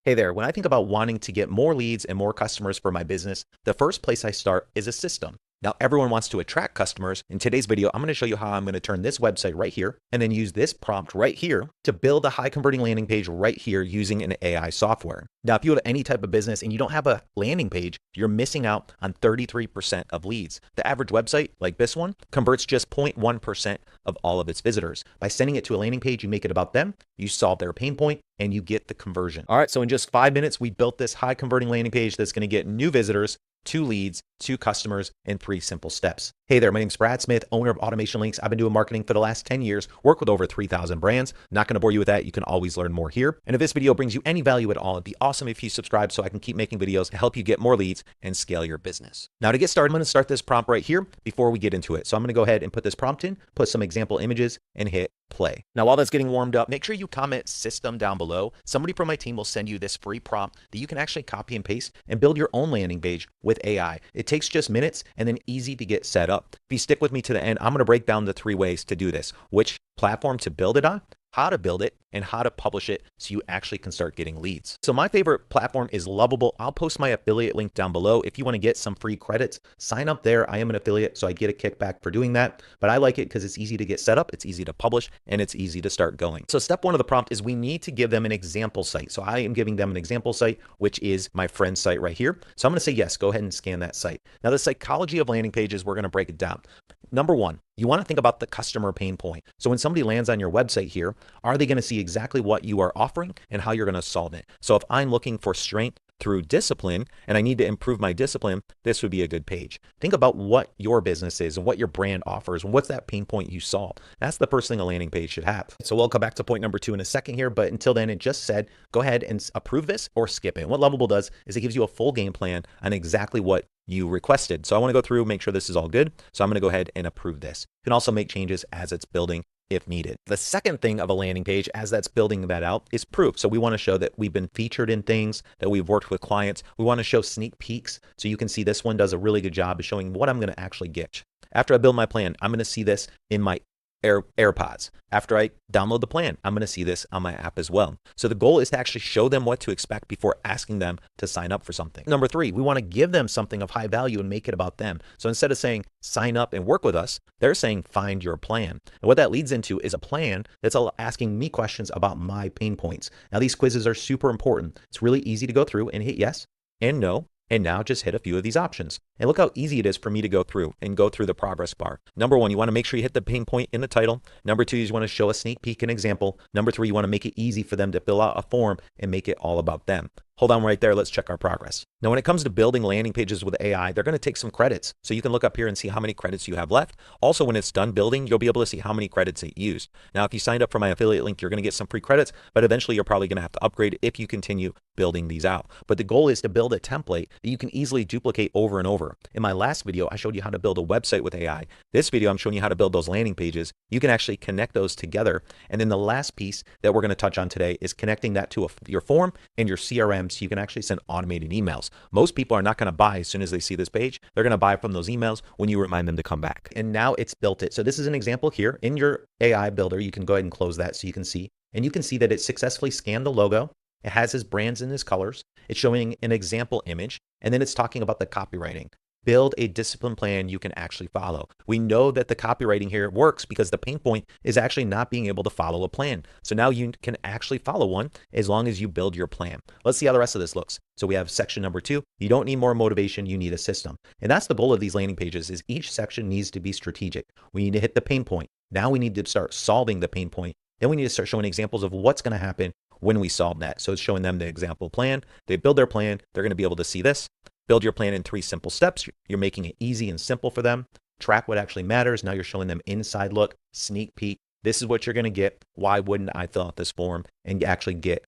Hey there, when I think about wanting to get more leads and more customers for my business, the first place I start is a system. Now, everyone wants to attract customers. In today's video, I'm going to show you how I'm going to turn this website right here and then use this prompt right here to build a high converting landing page right here using an AI software. Now, if you have any type of business and you don't have a landing page, you're missing out on 33% of leads. The average website, like this one, converts just 0.1% of all of its visitors. By sending it to a landing page, you make it about them, you solve their pain point, and you get the conversion. All right, so in just 5 minutes, we built this high converting landing page that's going to get new visitors, 2 leads, 2 customers, and 3 simple steps. Hey there, my name's Brad Smith, owner of AutomationLinks. I've been doing marketing for the last 10 years, work with over 3,000 brands. Not gonna bore you with that. You can always learn more here. And if this video brings you any value at all, it'd be awesome if you subscribe so I can keep making videos to help you get more leads and scale your business. Now to get started, I'm gonna start this prompt right here before we get into it. So I'm gonna go ahead and put this prompt in, put some example images, and hit play. Now, while that's getting warmed up, make sure you comment system down below. Somebody from my team will send you this free prompt that you can actually copy and paste and build your own landing page with AI. It takes just minutes and then easy to get set up. If you stick with me to the end, I'm going to break down the 3 ways to do this: which platform to build it on, how to build it, and how to publish it so you actually can start getting leads. So my favorite platform is Lovable. I'll post my affiliate link down below. If you want to get some free credits, sign up there. I am an affiliate, so I get a kickback for doing that. But I like it because it's easy to get set up, it's easy to publish, and it's easy to start going. So step 1 of the prompt is we need to give them an example site. So I am giving them an example site, which is my friend's site right here. So I'm going to say, yes, go ahead and scan that site. Now the psychology of landing pages, we're going to break it down. Number 1, you want to think about the customer pain point. So when somebody lands on your website here, are they going to see exactly what you are offering and how you're going to solve it? So if I'm looking for strength through discipline and I need to improve my discipline, this would be a good page. Think about what your business is and what your brand offers and what's that pain point you solve. That's the first thing a landing page should have. So we'll come back to point number 2 in a second here, but until then, it just said, go ahead and approve this or skip it. And what Lovable does is it gives you a full game plan on exactly what you requested. So I want to go through, make sure this is all good. So I'm going to go ahead and approve this. You can also make changes as it's building if needed. The second thing of a landing page as that's building that out is proof. So we want to show that we've been featured in things, that we've worked with clients. We want to show sneak peeks. So you can see this one does a really good job of showing what I'm going to actually get. After I build my plan, I'm going to see this in my AirPods. After I download the plan, I'm going to see this on my app as well. So the goal is to actually show them what to expect before asking them to sign up for something. Number 3, we want to give them something of high value and make it about them. So instead of saying sign up and work with us, they're saying find your plan. And what that leads into is a plan that's asking me questions about my pain points. Now these quizzes are super important. It's really easy to go through and hit yes and no. And now just hit a few of these options. And look how easy it is for me to go through the progress bar. Number 1, you want to make sure you hit the pain point in the title. Number 2, you want to show a sneak peek and example. Number 3, you want to make it easy for them to fill out a form and make it all about them. Hold on right there. Let's check our progress. Now, when it comes to building landing pages with AI, they're going to take some credits. So you can look up here and see how many credits you have left. Also, when it's done building, you'll be able to see how many credits it used. Now, if you signed up for my affiliate link, you're going to get some free credits, but eventually you're probably going to have to upgrade if you continue building these out. But the goal is to build a template that you can easily duplicate over and over. In my last video, I showed you how to build a website with AI. This video, I'm showing you how to build those landing pages. You can actually connect those together. And then the last piece that we're going to touch on today is connecting that to your form and your CRM so you can actually send automated emails. Most people are not going to buy as soon as they see this page. They're going to buy from those emails when you remind them to come back. And now it's built it. So this is an example here in your AI builder. You can go ahead and close that so you can see. And you can see that it successfully scanned the logo. It has his brands and his colors. It's showing an example image. And then it's talking about the copywriting. Build a discipline plan you can actually follow. We know that the copywriting here works because the pain point is actually not being able to follow a plan. So now you can actually follow one as long as you build your plan. Let's see how the rest of this looks. So we have section number 2. You don't need more motivation, you need a system. And that's the goal of these landing pages is each section needs to be strategic. We need to hit the pain point. Now we need to start solving the pain point. Then we need to start showing examples of what's going to happen when we solve that. So it's showing them the example plan. They build their plan. They're going to be able to see this. Build your plan in 3 simple steps. You're making it easy and simple for them. Track what actually matters. Now you're showing them inside look, sneak peek. This is what you're going to get. Why wouldn't I fill out this form and actually get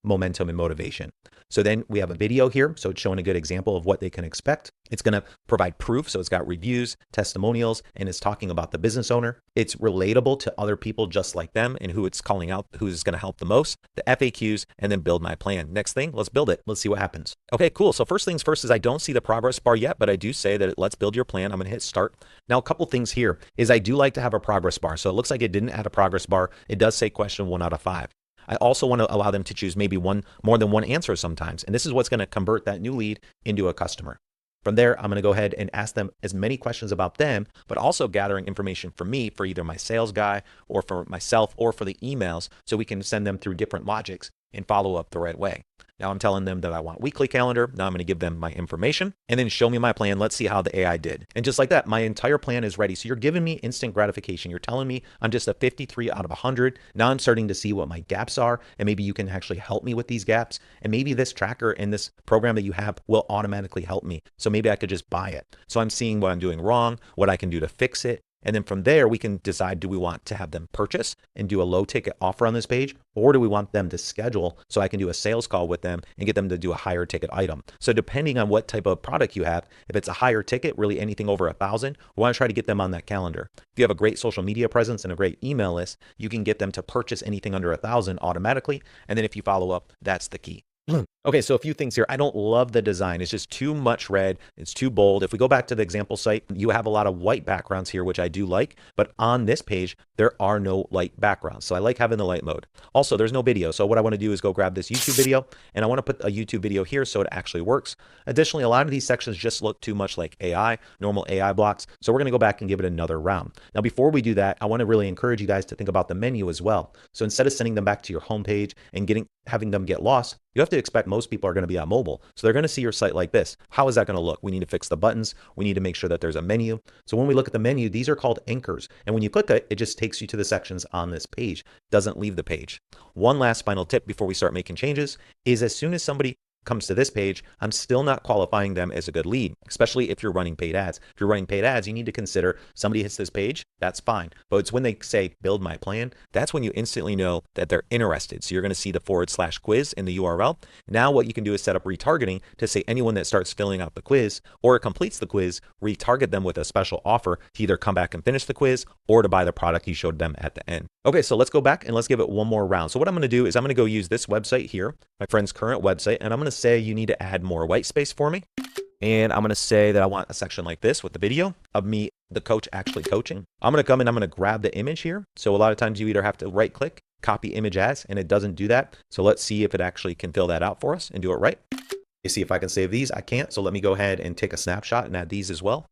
momentum and motivation? So then we have a video here. So it's showing a good example of what they can expect. It's going to provide proof. So it's got reviews, testimonials, and it's talking about the business owner. It's relatable to other people just like them and who it's calling out, who's going to help the most, the FAQs, and then build my plan. Next thing, let's build it. Let's see what happens. Okay, cool. So first things first is I don't see the progress bar yet, but I do say that let's build your plan. I'm going to hit start. Now, a couple things here is I do like to have a progress bar. So it looks like it didn't add a progress bar. It does say question 1 out of 5. I also want to allow them to choose maybe more than one answer sometimes. And this is what's going to convert that new lead into a customer. From there, I'm going to go ahead and ask them as many questions about them, but also gathering information from me for either my sales guy or for myself or for the emails so we can send them through different logics and follow up the right way. Now I'm telling them that I want weekly calendar. Now I'm going to give them my information and then show me my plan. Let's see how the AI did. And just like that, my entire plan is ready. So you're giving me instant gratification. You're telling me I'm just a 53 out of 100. Now I'm starting to see what my gaps are. And maybe you can actually help me with these gaps. And maybe this tracker and this program that you have will automatically help me. So maybe I could just buy it. So I'm seeing what I'm doing wrong, what I can do to fix it. And then from there, we can decide, do we want to have them purchase and do a low ticket offer on this page? Or do we want them to schedule so I can do a sales call with them and get them to do a higher ticket item? So depending on what type of product you have, if it's a higher ticket, really anything over 1,000, we want to try to get them on that calendar. If you have a great social media presence and a great email list, you can get them to purchase anything under 1,000 automatically. And then if you follow up, that's the key. Okay, so a few things here. I don't love the design. It's just too much red. It's too bold. If we go back to the example site, you have a lot of white backgrounds here, which I do like. But on this page, there are no light backgrounds. So I like having the light mode. Also, there's no video. So what I want to do is go grab this YouTube video, and I want to put a YouTube video here so it actually works. Additionally, a lot of these sections just look too much like AI, normal AI blocks. So we're going to go back and give it another round. Now, before we do that, I want to really encourage you guys to think about the menu as well. So instead of sending them back to your homepage and having them get lost, you have to expect most people are going to be on mobile. So they're going to see your site like this. How is that going to look? We need to fix the buttons. We need to make sure that there's a menu. So when we look at the menu, these are called anchors. And when you click it, it just takes you to the sections on this page, doesn't leave the page. One last final tip before we start making changes is as soon as somebody comes to this page, I'm still not qualifying them as a good lead, especially if you're running paid ads. If you're running paid ads, you need to consider somebody hits this page, that's fine. But it's when they say build my plan, that's when you instantly know that they're interested. So you're going to see the /quiz in the URL. Now what you can do is set up retargeting to say anyone that starts filling out the quiz or completes the quiz, retarget them with a special offer to either come back and finish the quiz or to buy the product you showed them at the end. Okay, so let's go back and let's give it one more round. So what I'm going to do is I'm going to go use this website here, my friend's current website, and I'm going to say you need to add more white space for me. And I'm going to say that I want a section like this with the video of me, the coach, actually coaching. I'm going to come and I'm going to grab the image here. So a lot of times you either have to right click, copy image as, and it doesn't do that. So let's see if it actually can fill that out for us and do it right. You see if I can save these. I can't. So let me go ahead and take a snapshot and add these as well.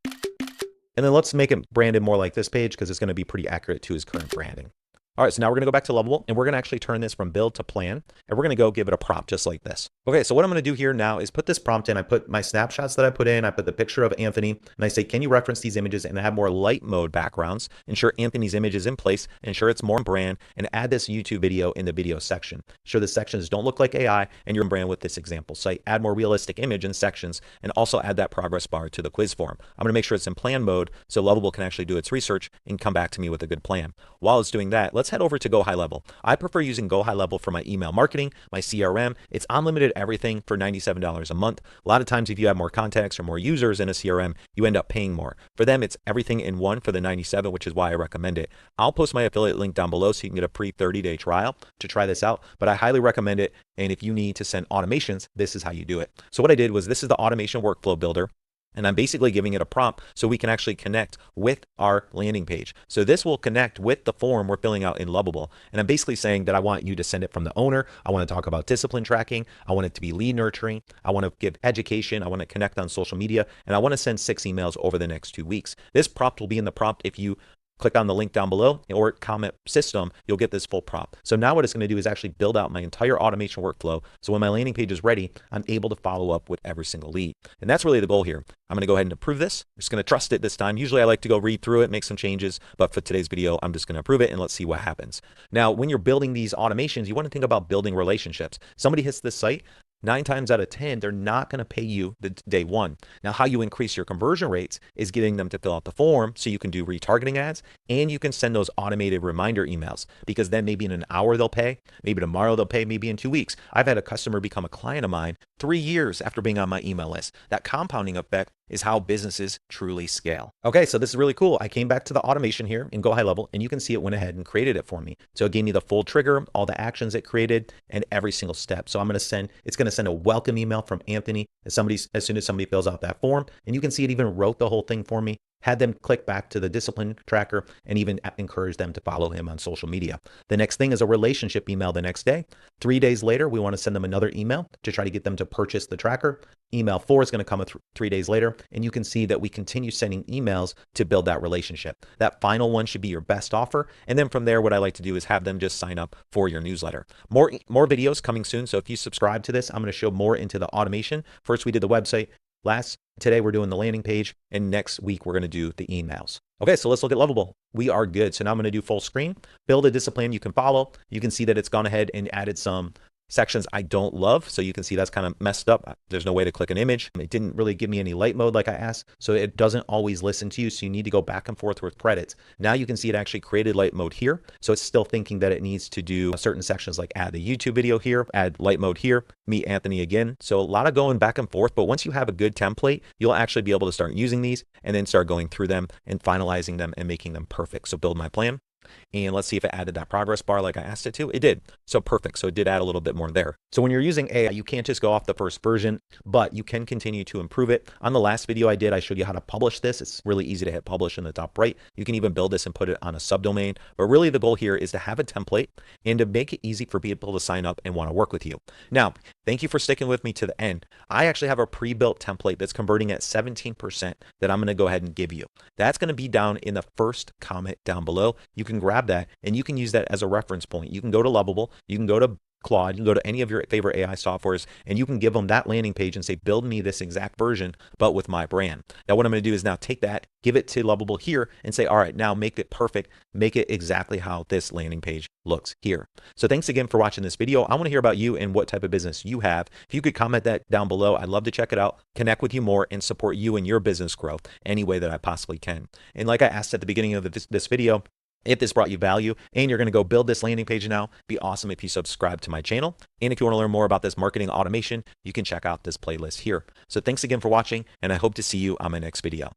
And then let's make it branded more like this page because it's going to be pretty accurate to his current branding. All right, so now we're going to go back to Lovable and we're going to actually turn this from build to plan, and we're going to go give it a prompt just like this. Okay, so what I'm going to do here now is put this prompt in. I put my snapshots that I put in. I put the picture of Anthony and I say, can you reference these images and have more light mode backgrounds? Ensure Anthony's image is in place. Ensure it's more brand, and add this YouTube video in the video section. Ensure the sections don't look like AI and you're in brand with this example site. Add more realistic image in sections and also add that progress bar to the quiz form. I'm going to make sure it's in plan mode so Lovable can actually do its research and come back to me with a good plan. While it's doing that, let's head over to Go High Level. I prefer using Go High Level for my email marketing, my CRM. It's unlimited everything for $97 a month. A lot of times if you have more contacts or more users in a CRM, you end up paying more. For them, it's everything in one for the $97, which is why I recommend it. I'll post my affiliate link down below so you can get a free 30-day trial to try this out, but I highly recommend it. And if you need to send automations, this is how you do it. So what I did was, this is the automation workflow builder. And I'm basically giving it a prompt so we can actually connect with our landing page. So this will connect with the form we're filling out in Lovable. And I'm basically saying that I want you to send it from the owner. I want to talk about discipline tracking. I want it to be lead nurturing. I want to give education. I want to connect on social media. And I want to send 6 emails over the next 2 weeks. This prompt will be in the prompt. If you click on the link down below or comment system, you'll get this full prompt. So now what it's going to do is actually build out my entire automation workflow. So when my landing page is ready, I'm able to follow up with every single lead. And that's really the goal here. I'm going to go ahead and approve this. I'm just going to trust it this time. Usually I like to go read through it, make some changes, but for today's video, I'm just going to approve it and let's see what happens. Now, when you're building these automations, you want to think about building relationships. Somebody hits this site, 9 times out of 10, they're not going to pay you the day one. Now, how you increase your conversion rates is getting them to fill out the form so you can do retargeting ads and you can send those automated reminder emails, because then maybe in an hour they'll pay, maybe tomorrow they'll pay, maybe in 2 weeks. I've had a customer become a client of mine 3 years after being on my email list. That compounding effect is how businesses truly scale. Okay, so this is really cool. I came back to the automation here in Go High Level and you can see it went ahead and created it for me. So it gave me the full trigger, all the actions it created, and every single step. So it's going to send a welcome email from Anthony as soon as somebody fills out that form. And you can see it even wrote the whole thing for me. had them click back to the discipline tracker, and even encourage them to follow him on social media. The next thing is a relationship email the next day. 3 days later, we want to send them another email to try to get them to purchase the tracker. Email 4 is going to come 3 days later, and you can see that we continue sending emails to build that relationship. That final one should be your best offer, and then from there, what I like to do is have them just sign up for your newsletter. More videos coming soon, so if you subscribe to this, I'm going to show more into the automation. First, we did the website. Today we're doing the landing page, and next week we're going to do the emails. Okay, so let's look at Lovable. We are good. So now I'm going to do full screen, build a discipline you can follow. You can see that it's gone ahead and added some sections I don't love. So you can see that's kind of messed up. There's no way to click an image. It didn't really give me any light mode like I asked. So it doesn't always listen to you. So you need to go back and forth with credits. Now you can see it actually created light mode here. So it's still thinking that it needs to do certain sections like add the YouTube video here, add light mode here, meet Anthony again. So a lot of going back and forth, but once you have a good template, you'll actually be able to start using these and then start going through them and finalizing them and making them perfect. So build my plan. And let's see if it added that progress bar like I asked it to. It did. So perfect. So it did add a little bit more there. So when you're using AI, you can't just go off the first version, but you can continue to improve it. On the last video I did, I showed you how to publish this. It's really easy to hit publish in the top right. You can even build this and put it on a subdomain. But really the goal here is to have a template and to make it easy for people to sign up and want to work with you. Now, thank you for sticking with me to the end. I actually have a pre-built template that's converting at 17% that I'm going to go ahead and give you. That's going to be down in the first comment down below. You can grab that and you can use that as a reference point. You can go to Lovable, you can go to Claude, you can go to any of your favorite AI softwares, and you can give them that landing page and say, build me this exact version, but with my brand. Now, what I'm going to do is now take that, give it to Lovable here and say, all right, now make it perfect. Make it exactly how this landing page looks here. So thanks again for watching this video. I want to hear about you and what type of business you have. If you could comment that down below, I'd love to check it out, connect with you more, and support you in your business growth any way that I possibly can. And like I asked at the beginning of this video, if this brought you value and you're going to go build this landing page now, be awesome if you subscribe to my channel. And if you want to learn more about this marketing automation, you can check out this playlist here. So thanks again for watching, and I hope to see you on my next video.